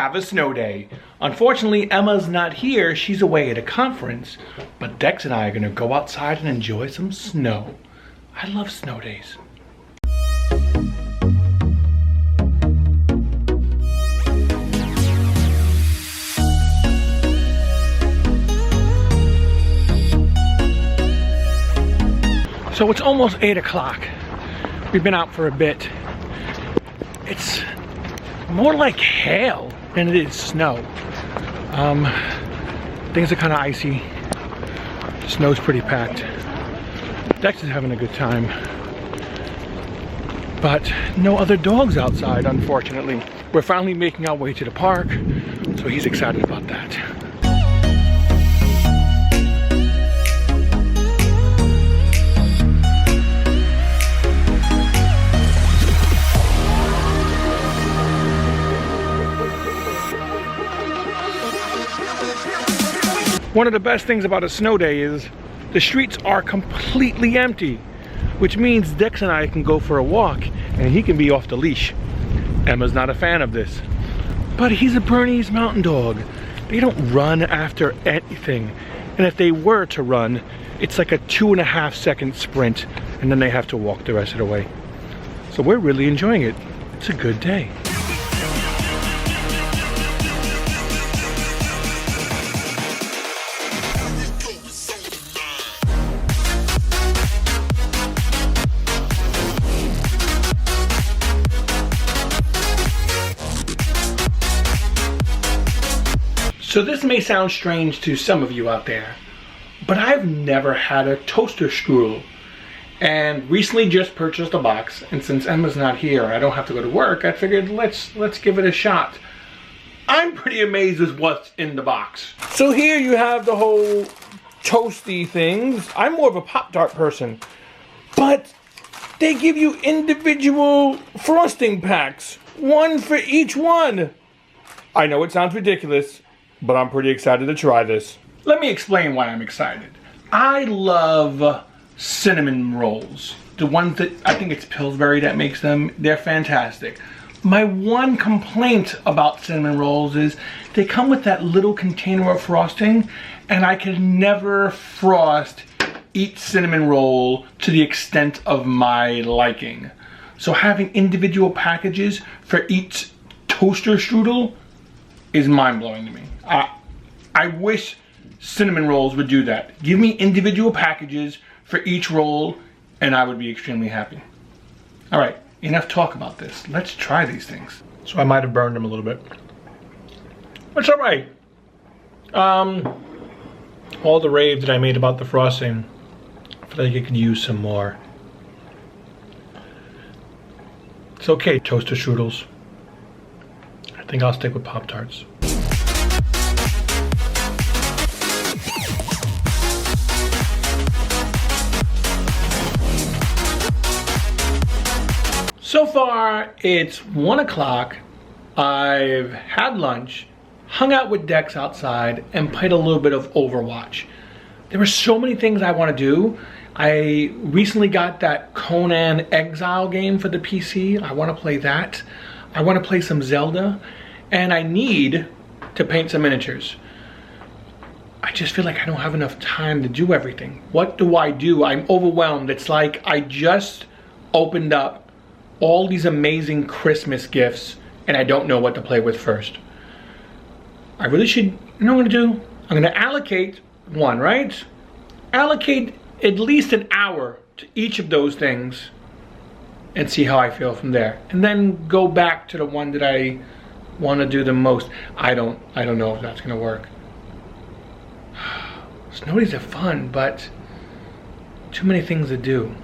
have a snow day. Unfortunately, Emma's not here. She's away at a conference. But Dex and I are gonna go outside and enjoy some snow. I love snow days. So it's almost 8 o'clock. We've been out for a bit. It's more like hail than it is snow. Things are kind of icy. Snow's pretty packed. Dex is having a good time. But no other dogs outside, unfortunately. We're finally making our way to the park, so he's excited about that. One of the best things about a snow day is the streets are completely empty, which means Dex and I can go for a walk and he can be off the leash. Emma's not a fan of this, but he's a Bernese Mountain Dog. They don't run after anything, and if they were to run, it's like a 2.5 second sprint, and then they have to walk the rest of the way. So we're really enjoying it. It's a good day. So this may sound strange to some of you out there, but I've never had a toaster strudel, and recently just purchased a box, and since Emma's not here, I don't have to go to work, I figured let's give it a shot. I'm pretty amazed with what's in the box. So here you have the whole toasty things. I'm more of a Pop-Tart person, but they give you individual frosting packs, one for each one. I know it sounds ridiculous, but I'm pretty excited to try this. Let me explain why I'm excited. I love cinnamon rolls. The ones that, I think it's Pillsbury that makes them, they're fantastic. My one complaint about cinnamon rolls is they come with that little container of frosting, and I can never frost each cinnamon roll to the extent of my liking. So having individual packages for each toaster strudel is mind-blowing to me. I wish cinnamon rolls would do that. Give me individual packages for each roll and I would be extremely happy. All right, enough talk about this. Let's try these things. So I might have burned them a little bit. It's all right. All the rave that I made about the frosting, I feel like I could use some more. It's okay, toaster strudels. I think I'll stick with Pop-Tarts. So far, it's 1 o'clock. I've had lunch, hung out with Dex outside, and played a little bit of Overwatch. There are so many things I want to do. I recently got that Conan Exile game for the PC. I want to play that. I want to play some Zelda, and I need to paint some miniatures. I just feel like I don't have enough time to do everything. What do? I'm overwhelmed. It's like I just opened up all these amazing Christmas gifts and I don't know what to play with first. I really should, you know what I'm gonna do? I'm gonna allocate one, right? Allocate at least an hour to each of those things and see how I feel from there. And then go back to the one that I want to do the most. I don't know if that's gonna work. Snow days are fun, but too many things to do.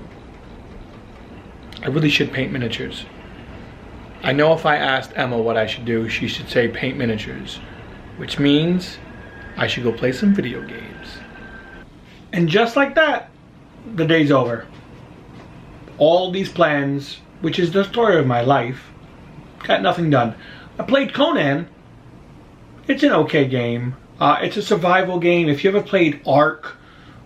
I really should paint miniatures. I know if I asked Emma what I should do, she should say paint miniatures, which means I should go play some video games. And just like that, the day's over. All these plans, which is the story of my life, got nothing done. I played Conan. It's an okay game. It's a survival game. If you ever played Ark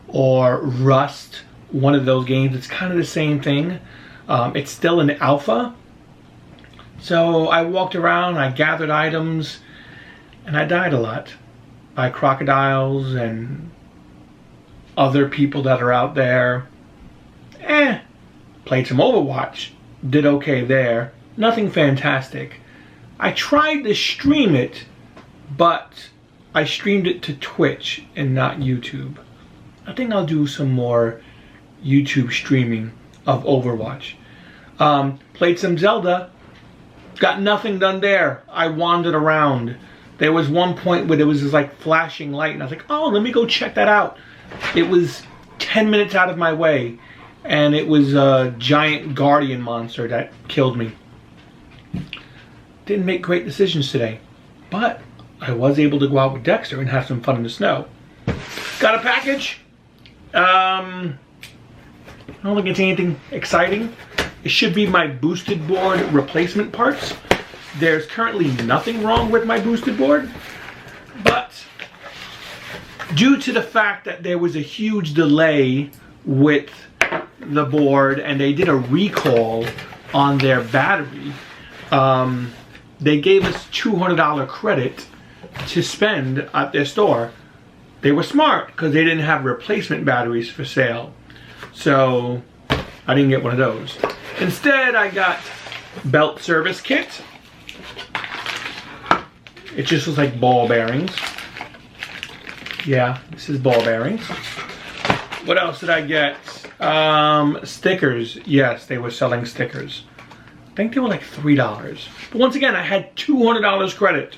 or Rust, one of those games, it's kind of the same thing. It's still an alpha. So I walked around, I gathered items, And I died a lot by crocodiles and other people that are out there. Played some Overwatch. Did okay there. Nothing fantastic. I tried to stream it, but I streamed it to Twitch and not YouTube. I think I'll do some more YouTube streaming of Overwatch. Played some Zelda. Got nothing done there. I wandered around. There was one point where there was this like flashing light and I was like, oh, let me go check that out. It was 10 minutes out of my way and it was a giant guardian monster that killed me. Didn't make great decisions today, but I was able to go out with Dexter and have some fun in the snow. Got a package. I don't think it's anything exciting. It should be my boosted board replacement parts. There's currently nothing wrong with my boosted board, but due to the fact that there was a huge delay with the board and they did a recall on their battery, they gave us $200 credit to spend at their store. They were smart because they didn't have replacement batteries for sale. So I didn't get one of those. Instead, I got belt service kit. It just looks like ball bearings. Yeah, this is ball bearings. What else did I get? Stickers. Yes, they were selling stickers. I think they were like $3. But once again, I had $200 credit.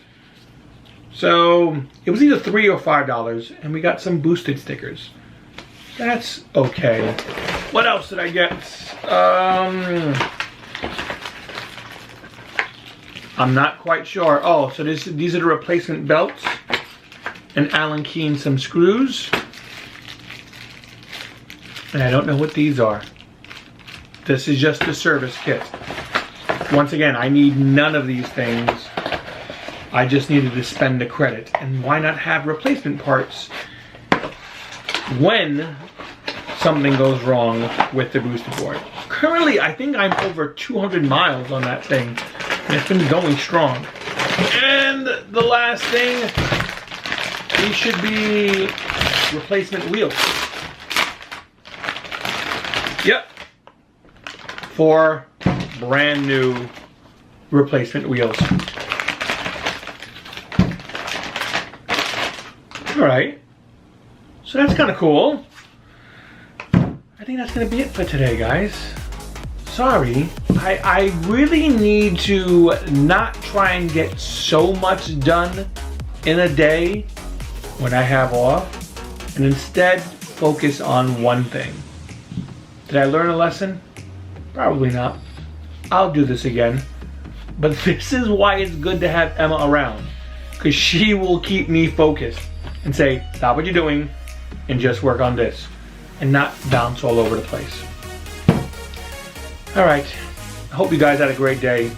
So it was either $3 or $5, and we got some boosted stickers. That's okay. What else did I get? I'm not quite sure. Oh, so these are the replacement belts. And Allen key and some screws. And I don't know what these are. This is just the service kit. Once again, I need none of these things. I just needed to spend the credit. And why not have replacement parts when something goes wrong with the booster board? Currently, I think I'm over 200 miles on that thing. And it's been going strong. And the last thing, these should be replacement wheels. Yep. 4 brand new replacement wheels. Alright. So that's kind of cool. I think that's going to be it for today, guys. Sorry. I really need to not try and get so much done in a day when I have off, and instead focus on one thing. Did I learn a lesson? Probably not. I'll do this again. But this is why it's good to have Emma around, because she will keep me focused and say, stop what you're doing and just work on this, and not bounce all over the place. Alright, I hope you guys had a great day.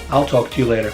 I'll talk to you later.